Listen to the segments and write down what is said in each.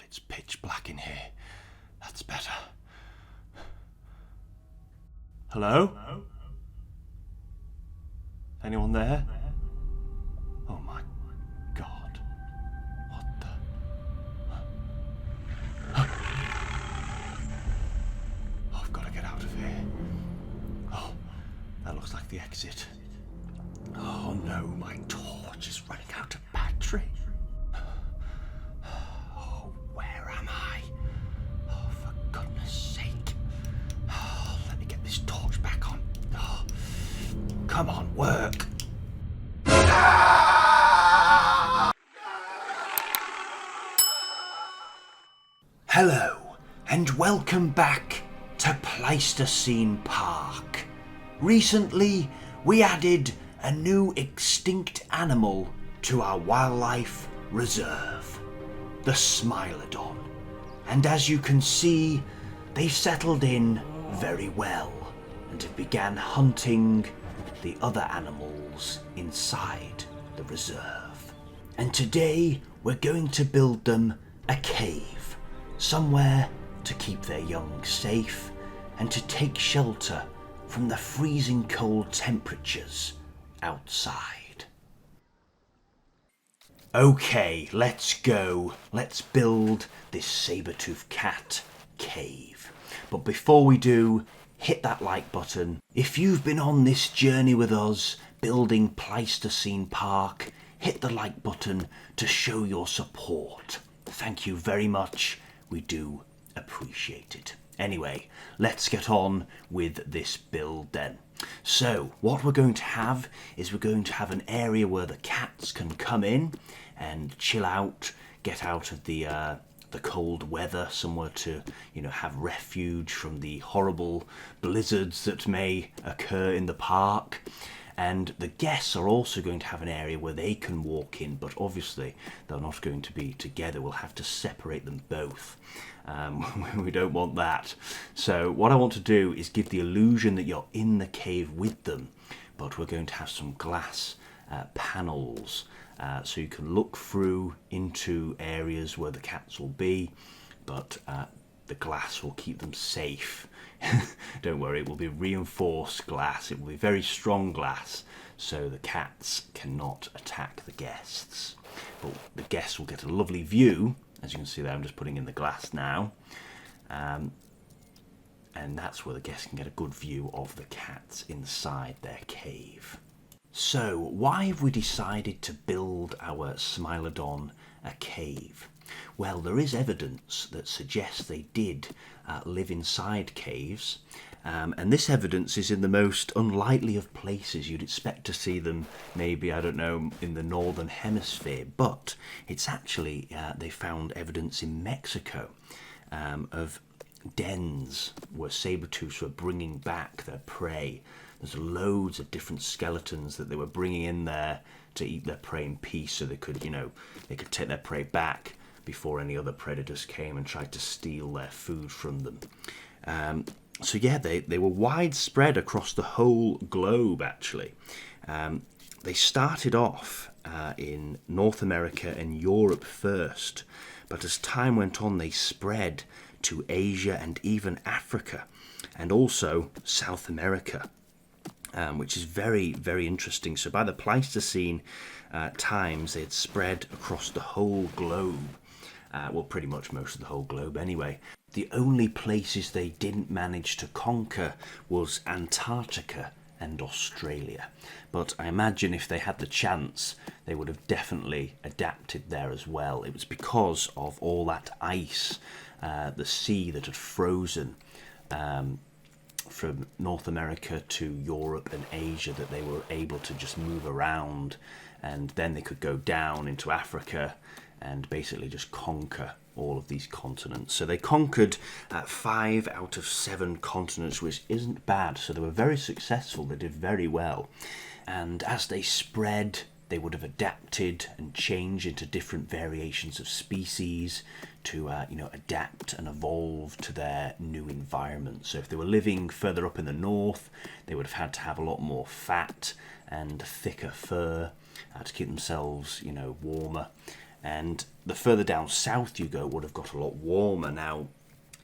it's pitch black in here. That's better. Hello? Anyone there? Oh my God. What the? Oh, I've got to get out of here. Oh, that looks like the exit. Oh no, my torch is running out of battery. Oh, where am I? Oh, for goodness sake. Oh, let me get this torch back on. Oh, come on, work. Hello, and welcome back to Pleistocene Park. Recently, we added a new extinct animal to our wildlife reserve, the Smilodon. And as you can see, they've settled in very well and have began hunting the other animals inside the reserve. And today, we're going to build them a cave, somewhere to keep their young safe and to take shelter from the freezing cold temperatures outside. Okay, let's go. Let's build this Sabertooth cat cave. But before we do, hit that like button. If you've been on this journey with us, building Pleistocene Park, hit the like button to show your support. Thank you very much. We do appreciate it. Anyway, let's get on with this build then. So, what we're going to have is we're going to have an area where the cats can come in and chill out, get out of the cold weather, somewhere to, have refuge from the horrible blizzards that may occur in the park. And the guests are also going to have an area where they can walk in, but obviously they're not going to be together. We'll have to separate them both. We don't want that. So what I want to do is give the illusion that you're in the cave with them, but we're going to have some glass panels so you can look through into areas where the cats will be, but the glass will keep them safe. Don't worry, it will be reinforced glass. It will be very strong glass, so the cats cannot attack the guests. But the guests will get a lovely view. As you can see there, I'm just putting in the glass now. And that's where the guests can get a good view of the cats inside their cave. So, why have we decided to build our Smilodon a cave? Well, there is evidence that suggests they did live inside caves, and this evidence is in the most unlikely of places. You'd expect to see them maybe, I don't know, in the northern hemisphere, but it's actually, they found evidence in Mexico of dens where saber-tooths were bringing back their prey. There's loads of different skeletons that they were bringing in there to eat their prey in peace, so they could, they could take their prey back before any other predators came and tried to steal their food from them. So yeah, they were widespread across the whole globe, actually. They started off in North America and Europe first, but as time went on, they spread to Asia and even Africa, and also South America. Which is very, very interesting. So by the Pleistocene times, they had spread across the whole globe. Well, pretty much most of the whole globe anyway. The only places they didn't manage to conquer was Antarctica and Australia. But I imagine if they had the chance, they would have definitely adapted there as well. It was because of all that ice, the sea that had frozen from North America to Europe and Asia, that they were able to just move around, and then they could go down into Africa and basically just conquer all of these continents. So they conquered 5 out of 7 continents, which isn't bad. So they were very successful. They did very well. And as they spread, they would have adapted and changed into different variations of species to adapt and evolve to their new environment. So if they were living further up in the north, they would have had to have a lot more fat and thicker fur to keep themselves warmer. And the further down south you go, it would have got a lot warmer. Now,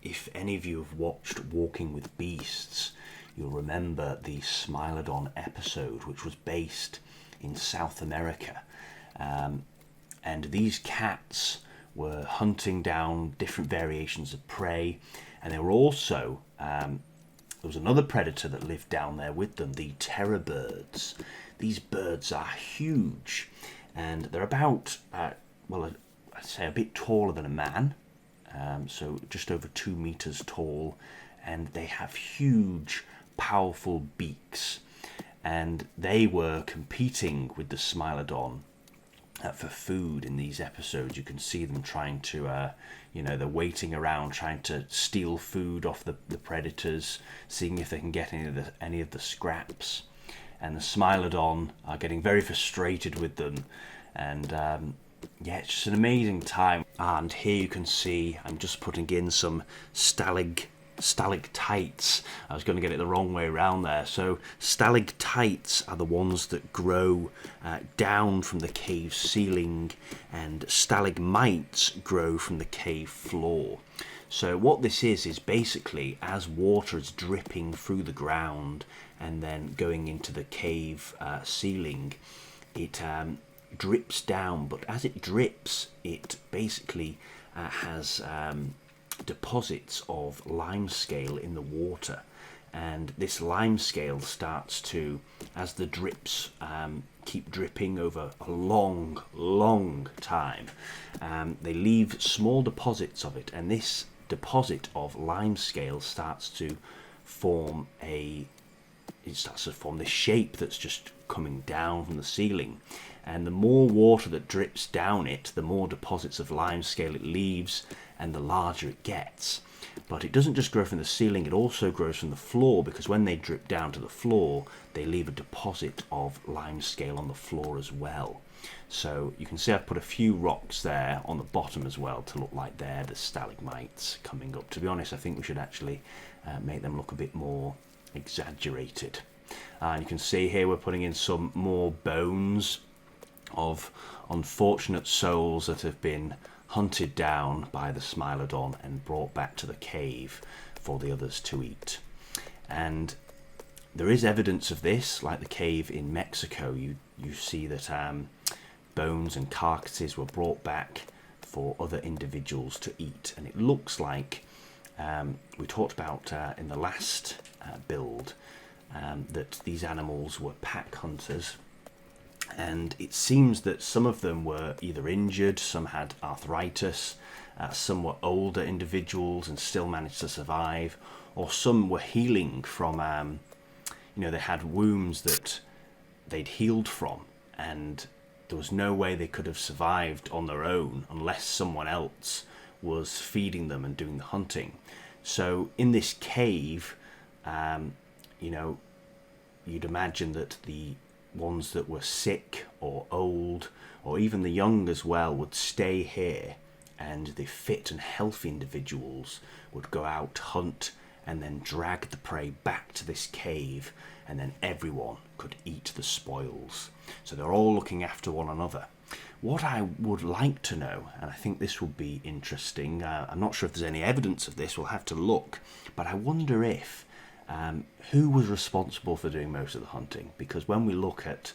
if any of you have watched Walking with Beasts, you'll remember the Smilodon episode, which was based in South America. And these cats were hunting down different variations of prey, and they were also, there was another predator that lived down there with them, the terror birds. These birds are huge, and they're about, well, I'd say a bit taller than a man, so just over 2 meters tall, and they have huge, powerful beaks, and they were competing with the Smilodon for food in these episodes. You can see them trying to, they're waiting around trying to steal food off the predators, seeing if they can get any of the scraps. And the Smilodon are getting very frustrated with them. And it's just an amazing time. And here you can see, I'm just putting in some stalactites. I was going to get it the wrong way around there. So stalactites are the ones that grow down from the cave ceiling, and stalagmites grow from the cave floor. So what this is basically, as water is dripping through the ground and then going into the cave ceiling, it drips down, but as it drips, it basically has deposits of limescale in the water, and this limescale starts to, as the drips keep dripping over a long time, they leave small deposits of it, and this deposit of limescale starts to form this shape that's just coming down from the ceiling. And the more water that drips down it, the more deposits of limescale it leaves, and the larger it gets. But it doesn't just grow from the ceiling, it also grows from the floor, because when they drip down to the floor, they leave a deposit of limescale on the floor as well. So you can see I've put a few rocks there on the bottom as well to look like they're the stalagmites coming up. To be honest, I think we should actually make them look a bit more exaggerated. And you can see here we're putting in some more bones of unfortunate souls that have been hunted down by the Smilodon and brought back to the cave for the others to eat. And there is evidence of this, like the cave in Mexico. You see that bones and carcasses were brought back for other individuals to eat, and it looks like we talked about in the last build that these animals were pack hunters. And it seems that some of them were either injured, some had arthritis, some were older individuals and still managed to survive, or some were healing from, they had wounds that they'd healed from, and there was no way they could have survived on their own unless someone else was feeding them and doing the hunting. So in this cave, you'd imagine that the ones that were sick or old, or even the young as well, would stay here, and the fit and healthy individuals would go out, hunt, and then drag the prey back to this cave, and then everyone could eat the spoils. So they're all looking after one another. What I would like to know, and I think this would be interesting, I'm not sure if there's any evidence of this, we'll have to look, but I wonder if who was responsible for doing most of the hunting? Because when we look at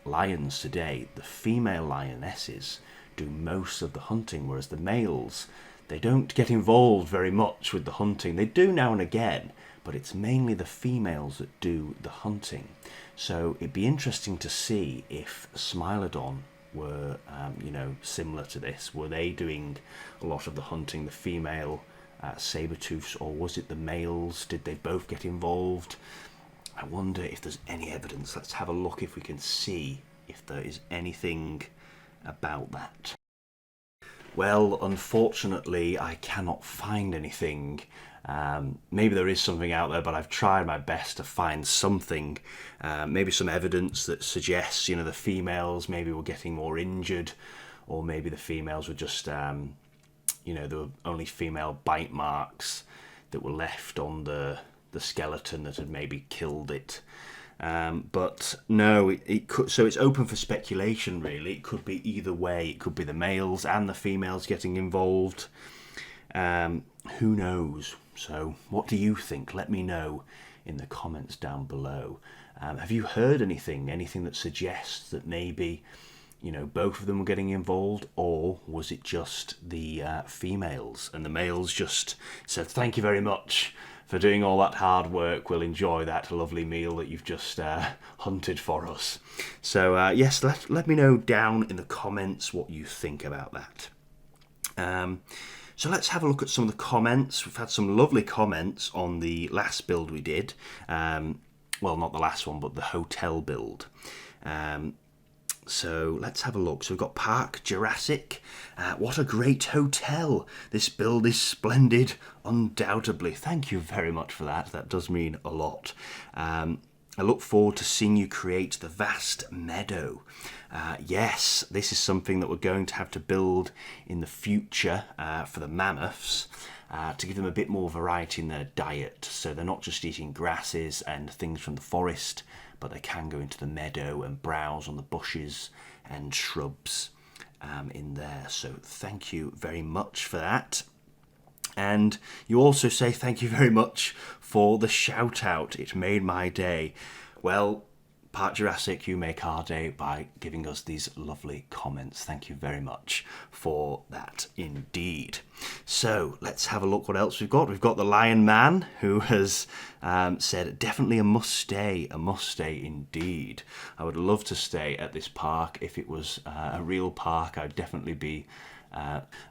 lions today, the female lionesses do most of the hunting, whereas the males, they don't get involved very much with the hunting. They do now and again, but it's mainly the females that do the hunting. So it'd be interesting to see if Smilodon were, similar to this. Were they doing a lot of the hunting, the female Sabertooths, or was it the males? Did they both get involved? I wonder if there's any evidence. Let's have a look if we can see if there is anything about that. Well, unfortunately, I cannot find anything. Maybe there is something out there, but I've tried my best to find something. Maybe some evidence that suggests, the females maybe were getting more injured, or maybe the females were just, there were only female bite marks that were left on the skeleton that had maybe killed it. But no, it could. So it's open for speculation. Really, it could be either way. It could be the males and the females getting involved. Who knows? So, what do you think? Let me know in the comments down below. Have you heard anything that suggests that maybe, both of them were getting involved, or was it just the females and the males just said, thank you very much for doing all that hard work, we'll enjoy that lovely meal that you've just hunted for us. So yes, let me know down in the comments what you think about that. So let's have a look at some of the comments. We've had some lovely comments on the last build we did. Well, not the last one, but the hotel build. So let's have a look. So we've got Park Jurassic. What a great hotel. This build is splendid, undoubtedly. Thank you very much for that. That does mean a lot. I look forward to seeing you create the vast meadow. Yes, this is something that we're going to have to build in the future for the mammoths to give them a bit more variety in their diet. So they're not just eating grasses and things from the forest, but they can go into the meadow and browse on the bushes and shrubs in there. So thank you very much for that. And you also say thank you very much for the shout out. It made my day. Well, Park Jurassic, you make our day by giving us these lovely comments. Thank you very much for that indeed. So let's have a look what else we've got. We've got the Lion Man, who has said definitely a must stay indeed. I would love to stay at this park. If it was a real park, I'd definitely be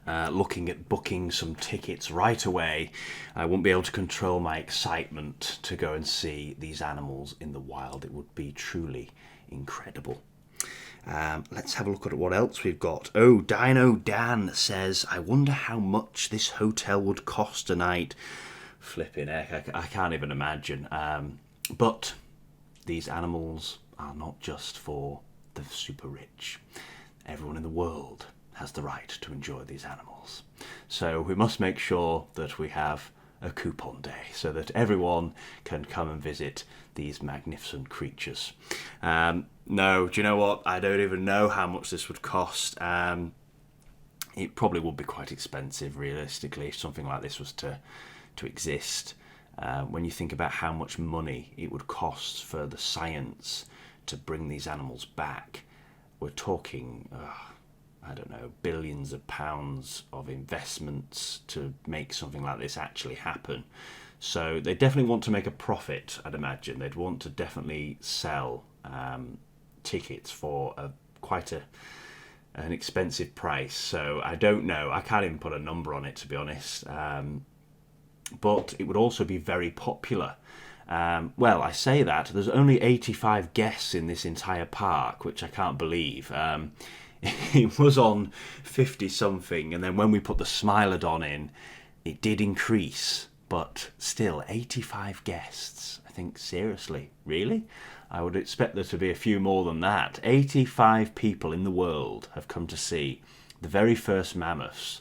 looking at booking some tickets right away. I wouldn't be able to control my excitement to go and see these animals in the wild. It would be truly incredible. Let's have a look at what else we've got. Oh, Dino Dan says, I wonder how much this hotel would cost tonight. Flipping heck, I can't even imagine. But these animals are not just for the super rich. Everyone in the world has the right to enjoy these animals. So we must make sure that we have a coupon day so that everyone can come and visit these magnificent creatures. No, do you know what? I don't even know how much this would cost. It probably would be quite expensive, realistically, if something like this was to exist. When you think about how much money it would cost for the science to bring these animals back, we're talking I don't know, billions of pounds of investments to make something like this actually happen. So they definitely want to make a profit, I'd imagine. They'd want to definitely sell tickets for quite an expensive price. So I don't know. I can't even put a number on it, to be honest. But it would also be very popular. Well, I say that. There's only 85 guests in this entire park, which I can't believe. It was on 50 something, and then when we put the Smilodon in, it did increase, but still 85 guests. I think, seriously, really? I would expect there to be a few more than that. 85 people in the world have come to see the very first mammoths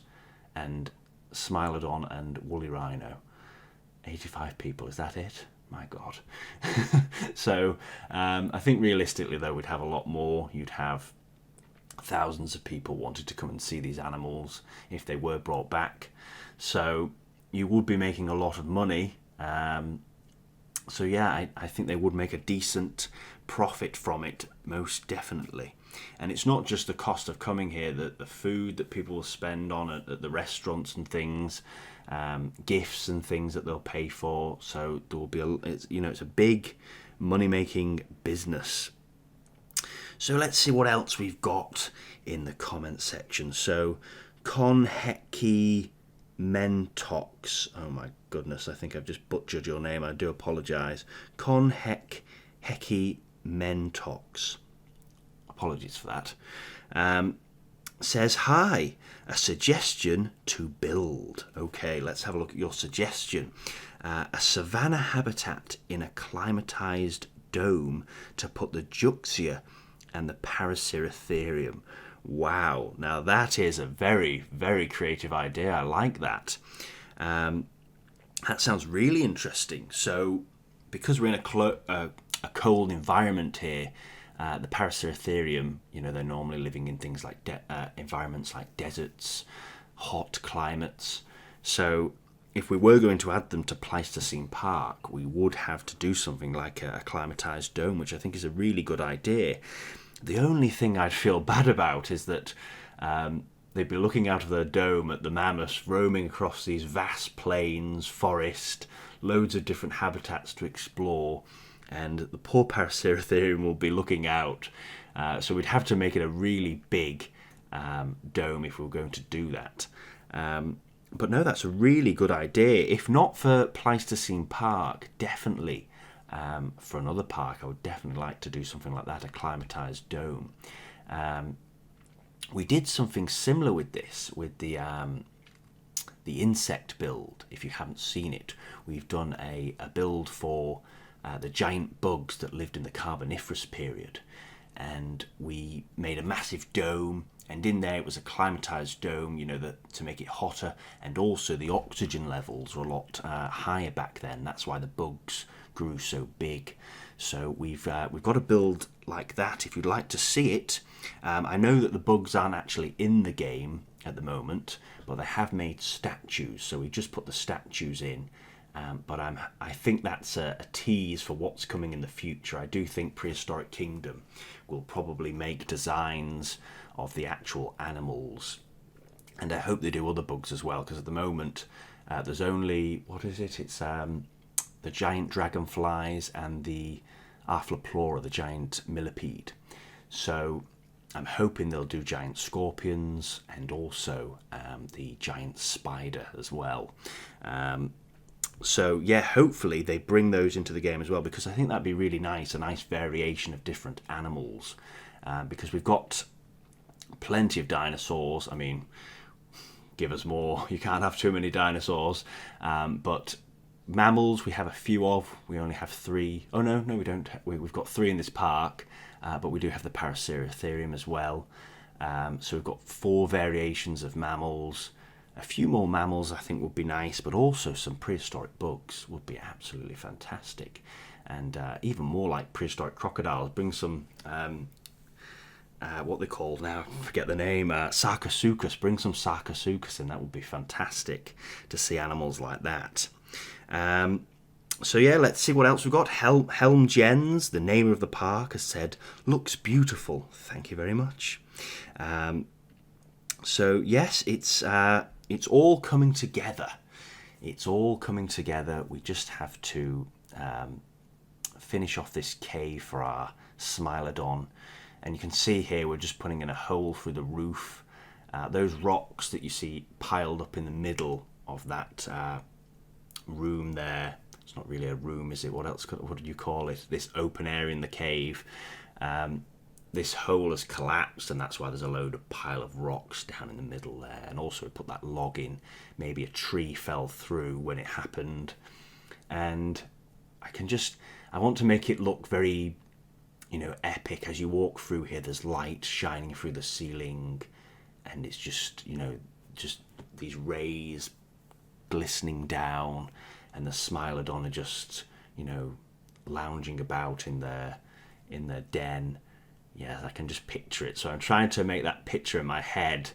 and Smilodon and woolly rhino. 85 people, is that it? My God. So I think realistically, though, we'd have a lot more. You'd have thousands of people wanted to come and see these animals if they were brought back. So you would be making a lot of money. So yeah, I think they would make a decent profit from it, most definitely. And it's not just the cost of coming here, the food that people will spend on at the restaurants and things, gifts and things that they'll pay for. So there will be it's a big money-making business. So let's see what else we've got in the comment section. So Konheki Mentox. Oh my goodness, I think I've just butchered your name. I do apologise. Konheki Mentox. Apologies for that. Says, hi, a suggestion to build. Okay, let's have a look at your suggestion. A savanna habitat in a climatised dome to put the Juxia and the Paraceratherium. Wow, now that is a very, very creative idea. I like that. That sounds really interesting. So, because we're in a cold environment here. The Paraceratherium, they're normally living in things like environments like deserts, hot climates. So if we were going to add them to Pleistocene Park, we would have to do something like a acclimatized dome, which I think is a really good idea. The only thing I'd feel bad about is that they'd be looking out of their dome at the mammoths roaming across these vast plains, forest, loads of different habitats to explore, and the poor Paraceratherium will be looking out. So we'd have to make it a really big dome if we were going to do that. But no, that's a really good idea. If not for Pleistocene Park, definitely for another park, I would definitely like to do something like that, a climatized dome. We did something similar with this, with the insect build. If you haven't seen it, we've done a build for the giant bugs that lived in the Carboniferous period. And we made a massive dome, and in there it was a climatized dome, to make it hotter, and also the oxygen levels were a lot higher back then. That's why the bugs grew so big. So we've got a build like that if you'd like to see it. I know that the bugs aren't actually in the game at the moment, but they have made statues, so we just put the statues in. But I think that's a tease for what's coming in the future. I do think Prehistoric Kingdom will probably make designs of the actual animals, and I hope they do other bugs as well, because at the moment there's only, what is it? It's the giant dragonflies and the Arthroplora, the giant millipede. So I'm hoping they'll do giant scorpions and also the giant spider as well. So yeah, hopefully they bring those into the game as well, because I think that'd be really nice, a nice variation of different animals, because we've got plenty of dinosaurs. I mean, give us more. You can't have too many dinosaurs. But mammals we have a few of. We only have 3. Oh no, we don't. We've got 3 in this park, but we do have the Paraceratherium as well. So we've got 4 variations of mammals. A few more mammals I think would be nice, but also some prehistoric bugs would be absolutely fantastic. And even more like prehistoric crocodiles. Bring some, what they call now, I forget the name, Sarcosuchus. Bring some Sarcosuchus in, that would be fantastic to see animals like that. So yeah, let's see what else we've got. Helm Gens, the name of the park, has said, looks beautiful. Thank you very much. So yes, it's all coming together. It's all coming together. We just have to finish off this cave for our Smilodon. And you can see here we're just putting in a hole through the roof. Those rocks that you see piled up in the middle of that room there. It's not really a room, is it? What do you call it? This open area in the cave. This hole has collapsed, and that's why there's a load of pile of rocks down in the middle there. And also we put that log in. Maybe a tree fell through when it happened. And I want to make it look very, epic. As you walk through here, there's light shining through the ceiling, and it's just these rays glistening down, and the Smilodon are just, lounging about in their den. Yeah, I can just picture it. So I'm trying to make that picture in my head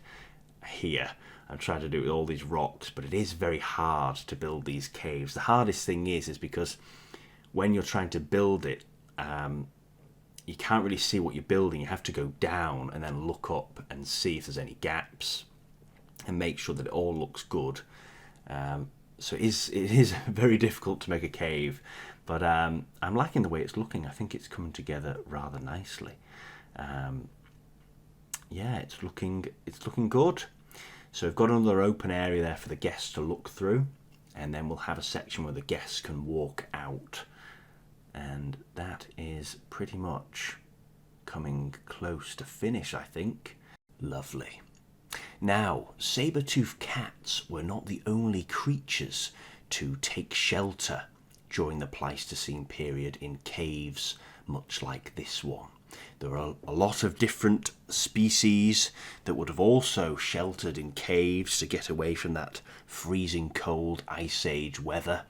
here. I'm trying to do it with all these rocks, but it is very hard to build these caves. The hardest thing is because when you're trying to build it, you can't really see what you're building. You have to go down and then look up and see if there's any gaps and make sure that it all looks good. So it is very difficult to make a cave, but I'm liking the way it's looking. I think it's coming together rather nicely. Yeah, it's looking good. So we've got another open area there for the guests to look through, and then we'll have a section where the guests can walk out, and that is pretty much coming close to finish, I think. Lovely. Now, saber-toothed cats were not the only creatures to take shelter during the Pleistocene period in caves much like this one. There are a lot of different species that would have also sheltered in caves to get away from that freezing cold Ice Age weather.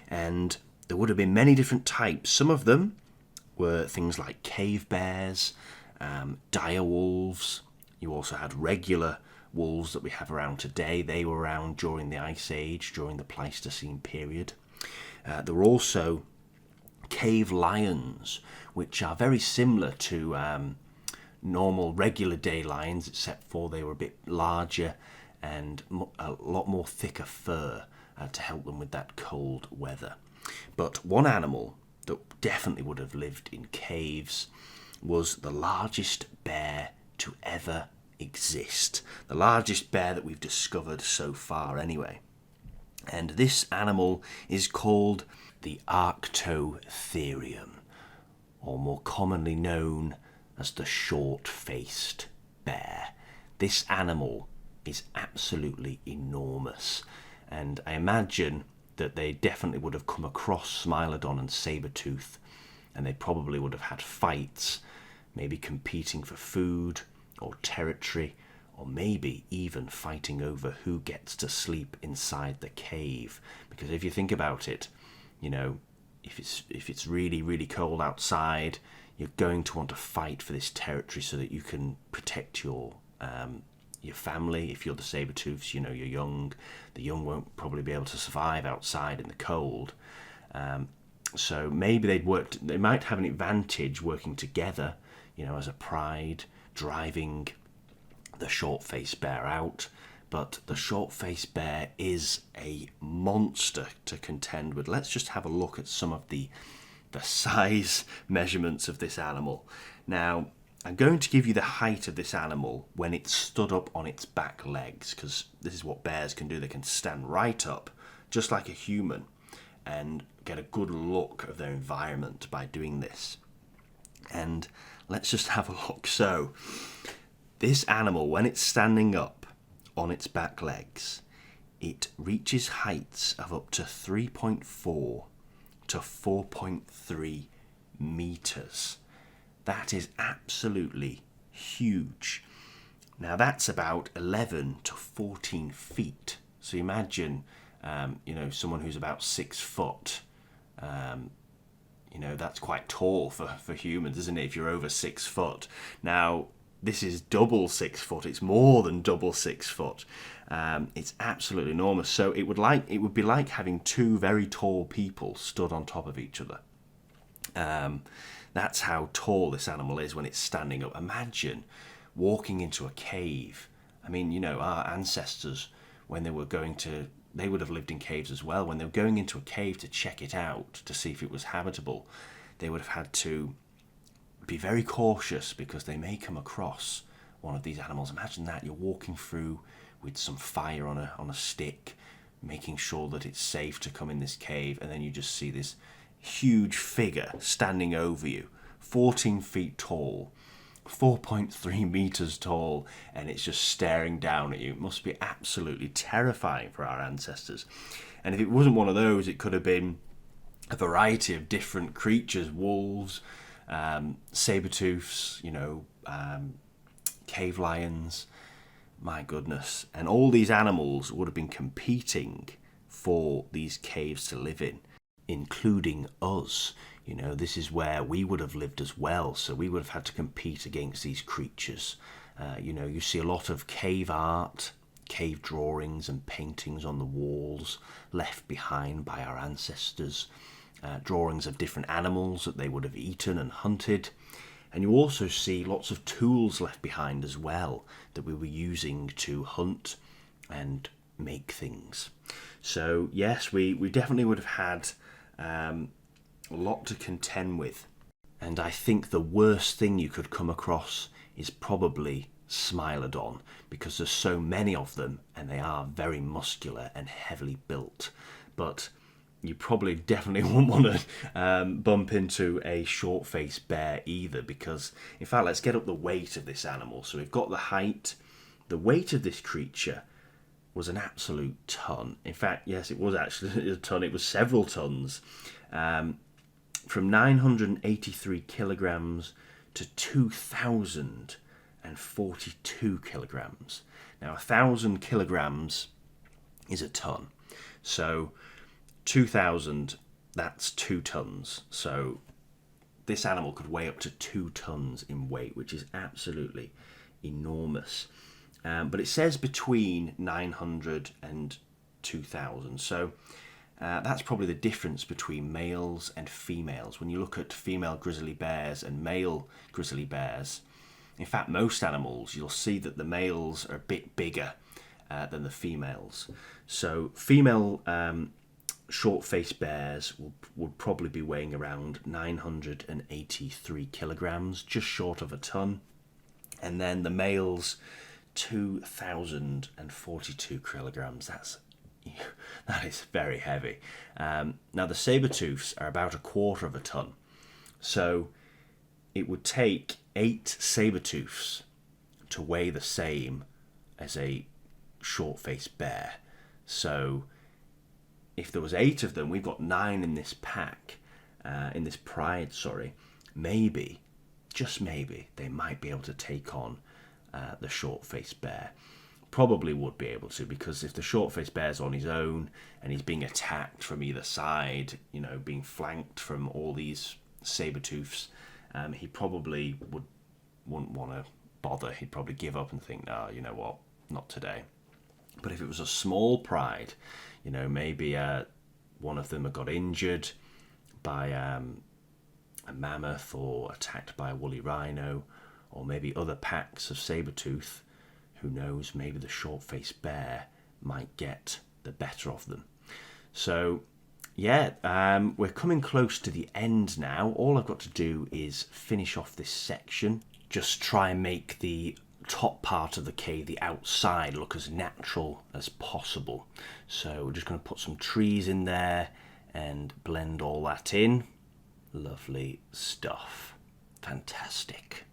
And there would have been many different types. Some of them were things like cave bears, dire wolves. You also had regular wolves that we have around today. They were around during the Ice Age, during the Pleistocene period. There were also cave lions, which are very similar to normal regular day lions, except for they were a bit larger and a lot more thicker fur to help them with that cold weather. But one animal that definitely would have lived in caves was the largest bear to ever exist. The largest bear that we've discovered so far anyway. And this animal is called the Arctotherium, or more commonly known as the short-faced bear. This animal is absolutely enormous, and I imagine that they definitely would have come across Smilodon and Sabertooth, and they probably would have had fights, maybe competing for food or territory, or maybe even fighting over who gets to sleep inside the cave. Because if you think about it, you know, if it's really, really cold outside, you're going to want to fight for this territory so that you can protect your family. If you're the Sabertooths, you know, you're young. The young won't probably be able to survive outside in the cold. So maybe they might have an advantage working together, you know, as a pride, driving the short-faced bear out. But the short-faced bear is a monster to contend with. Let's just have a look at some of the size measurements of this animal. Now, I'm going to give you the height of this animal when it's stood up on its back legs, because this is what bears can do. They can stand right up, just like a human, and get a good look of their environment by doing this. And let's just have a look. So, this animal, when it's standing up on its back legs, it reaches heights of up to 3.4 to 4.3 meters. That is absolutely huge. Now that's about 11 to 14 feet. So imagine, you know, someone who's about 6 foot. You know, that's quite tall for humans, isn't it? If you're over 6 foot. Now, this is double 6 foot. It's more than double 6 foot. It's absolutely enormous. So it would be like having two very tall people stood on top of each other. That's how tall this animal is when it's standing up. Imagine walking into a cave. I mean, you know, our ancestors, when they would have lived in caves as well. When they were going into a cave to check it out, to see if it was habitable, they would have had to be very cautious because they may come across one of these animals. Imagine that, you're walking through with some fire on a stick, making sure that it's safe to come in this cave, and then you just see this huge figure standing over you, 14 feet tall, 4.3 meters tall, and it's just staring down at you. It must be absolutely terrifying for our ancestors. And if it wasn't one of those, it could have been a variety of different creatures, wolves, saber-tooths, you know, cave lions. My goodness. And all these animals would have been competing for these caves to live in, including us. You know, this is where we would have lived as well, so we would have had to compete against these creatures. You know, you see a lot of cave art, cave drawings and paintings on the walls left behind by our ancestors. Drawings of different animals that they would have eaten and hunted. And you also see lots of tools left behind as well that we were using to hunt and make things. So yes, we definitely would have had a lot to contend with. And I think the worst thing you could come across is probably Smilodon, because there's so many of them and they are very muscular and heavily built. But you probably definitely won't want to bump into a short-faced bear either, because, in fact, let's get up the weight of this animal. So we've got the height. The weight of this creature was an absolute ton. In fact, yes, it was actually a ton. It was several tons. From 983 kilograms to 2,042 kilograms. Now, 1,000 kilograms is a ton. So 2,000, that's 2 tons. So this animal could weigh up to 2 tons in weight, which is absolutely enormous. But it says between 900 and 2,000. So that's probably the difference between males and females. When you look at female grizzly bears and male grizzly bears, in fact, most animals, you'll see that the males are a bit bigger than the females. So female short-faced bears would probably be weighing around 983 kilograms, just short of a ton. And then the males, 2,042 kilograms. That is very heavy. Now the Sabertooths are about 1/4 of a ton. So it would take 8 Sabertooths to weigh the same as a short-faced bear. So if there was 8 of them, we've got 9 in this pack, in this pride, sorry. Maybe, just maybe, they might be able to take on the short-faced bear. Probably would be able to, because if the short-faced bear's on his own and he's being attacked from either side, you know, being flanked from all these Sabertooths, he probably wouldn't want to bother. He'd probably give up and think, no, you know what, not today. But if it was a small pride, you know, maybe one of them had got injured by a mammoth or attacked by a woolly rhino, or maybe other packs of Sabertooth, who knows, maybe the short-faced bear might get the better of them. So yeah, we're coming close to the end now. All I've got to do is finish off this section, just try and make the top part of the cave, the outside, look as natural as possible. So we're just going to put some trees in there and blend all that in. Lovely stuff. Fantastic.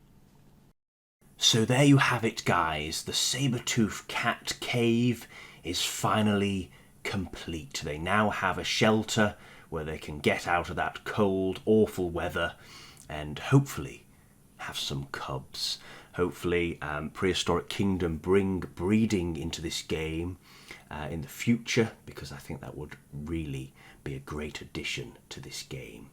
So there you have it, guys. The Sabertooth cat cave is finally complete. They now have a shelter where they can get out of that cold, awful weather and hopefully have some cubs. Hopefully Prehistoric Kingdom bring breeding into this game in the future, because I think that would really be a great addition to this game.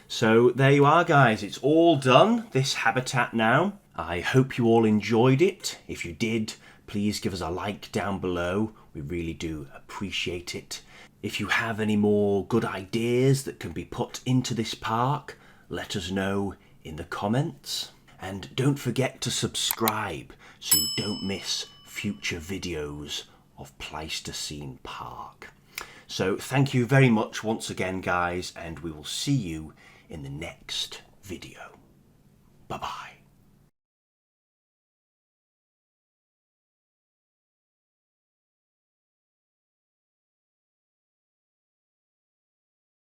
So there you are, guys. It's all done, this habitat now. I hope you all enjoyed it. If you did, please give us a like down below. We really do appreciate it. If you have any more good ideas that can be put into this park, let us know in the comments. And don't forget to subscribe so you don't miss future videos of Pleistocene Park. So thank you very much once again, guys, and we will see you in the next video. Bye-bye.